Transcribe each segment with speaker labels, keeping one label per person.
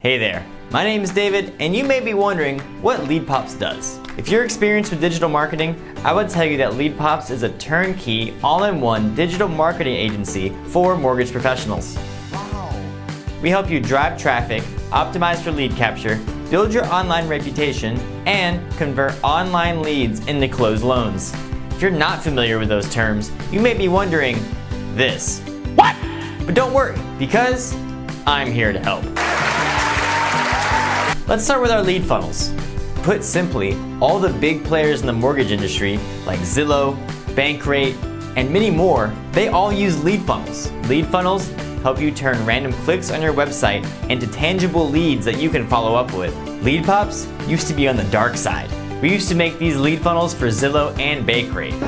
Speaker 1: Hey there, my name is David, and you may be wondering what leadPops does. If you're experienced with digital marketing, I would tell you that leadPops is a turnkey, all-in-one digital marketing agency for mortgage professionals. Wow. We help you drive traffic, optimize for lead capture, build your online reputation, and convert online leads into closed loans. If you're not familiar with those terms, you may be wondering this. What? But don't worry, because I'm here to help. Let's start with our lead funnels. Put simply, all the big players in the mortgage industry, like Zillow, Bankrate, and many more, they all use lead funnels. Lead funnels help you turn random clicks on your website into tangible leads that you can follow up with. leadPops used to be on the dark side. We used to make these lead funnels for Zillow and Bankrate. No!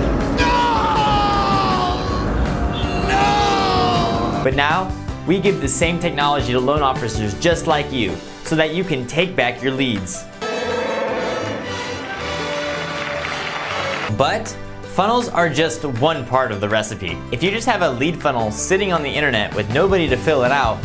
Speaker 1: But now, we give the same technology to loan officers just like you, so that you can take back your leads. But funnels are just one part of the recipe. If you just have a lead funnel sitting on the internet with nobody to fill it out,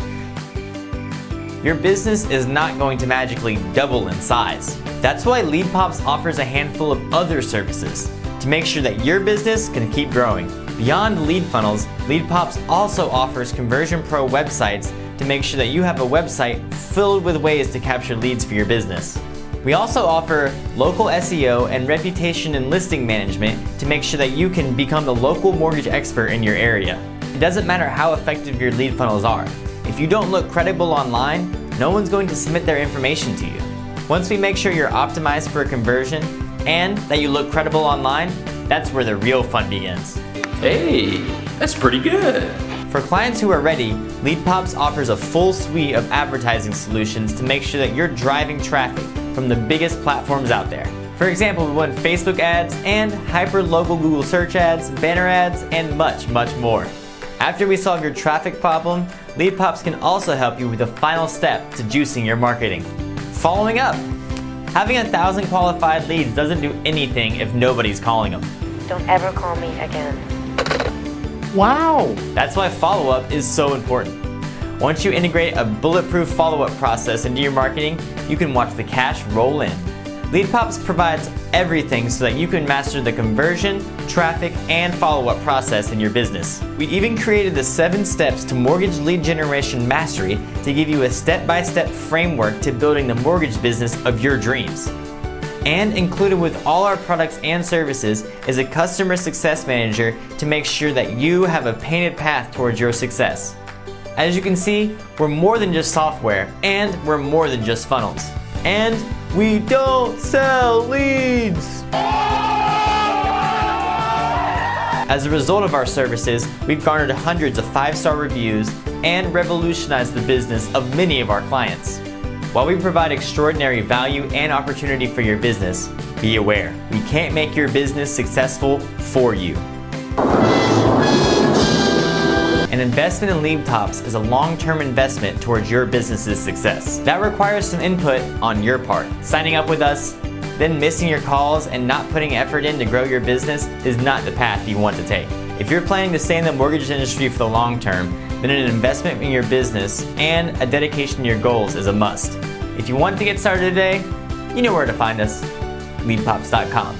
Speaker 1: your business is not going to magically double in size. That's why leadPops offers a handful of other services to make sure that your business can keep growing. Beyond lead funnels, leadPops also offers Conversion Pro websites to make sure that you have a website filled with ways to capture leads for your business. We also offer local SEO and reputation and listing management to make sure that you can become the local mortgage expert in your area. It doesn't matter how effective your lead funnels are. If you don't look credible online, no one's going to submit their information to you. Once we make sure you're optimized for a conversion and that you look credible online, that's where the real fun begins.
Speaker 2: Hey, that's pretty good.
Speaker 1: For clients who are ready, leadPops offers a full suite of advertising solutions to make sure that you're driving traffic from the biggest platforms out there. For example, we run Facebook ads and hyper-local Google search ads, banner ads, and much, much more. After we solve your traffic problem, leadPops can also help you with the final step to juicing your marketing. Following up. Having 1,000 qualified leads doesn't do anything if nobody's calling them.
Speaker 3: Don't ever call me again.
Speaker 1: Wow! That's why follow-up is so important. Once you integrate a bulletproof follow-up process into your marketing, you can watch the cash roll in. leadPops provides everything so that you can master the conversion, traffic, and follow-up process in your business. We even created the 7 steps to mortgage lead generation mastery to give you a step-by-step framework to building the mortgage business of your dreams. And included with all our products and services is a customer success manager to make sure that you have a painted path towards your success. As you can see, we're more than just software, and we're more than just funnels. And we don't sell leads! As a result of our services, we've garnered hundreds of 5-star reviews and revolutionized the business of many of our clients. While we provide extraordinary value and opportunity for your business, be aware, we can't make your business successful for you. An investment in leadPops is a long-term investment towards your business's success. That requires some input on your part. Signing up with us, then missing your calls and not putting effort in to grow your business is not the path you want to take. If you're planning to stay in the mortgage industry for the long term, then an investment in your business and a dedication to your goals is a must. If you want to get started today, you know where to find us, leadpops.com.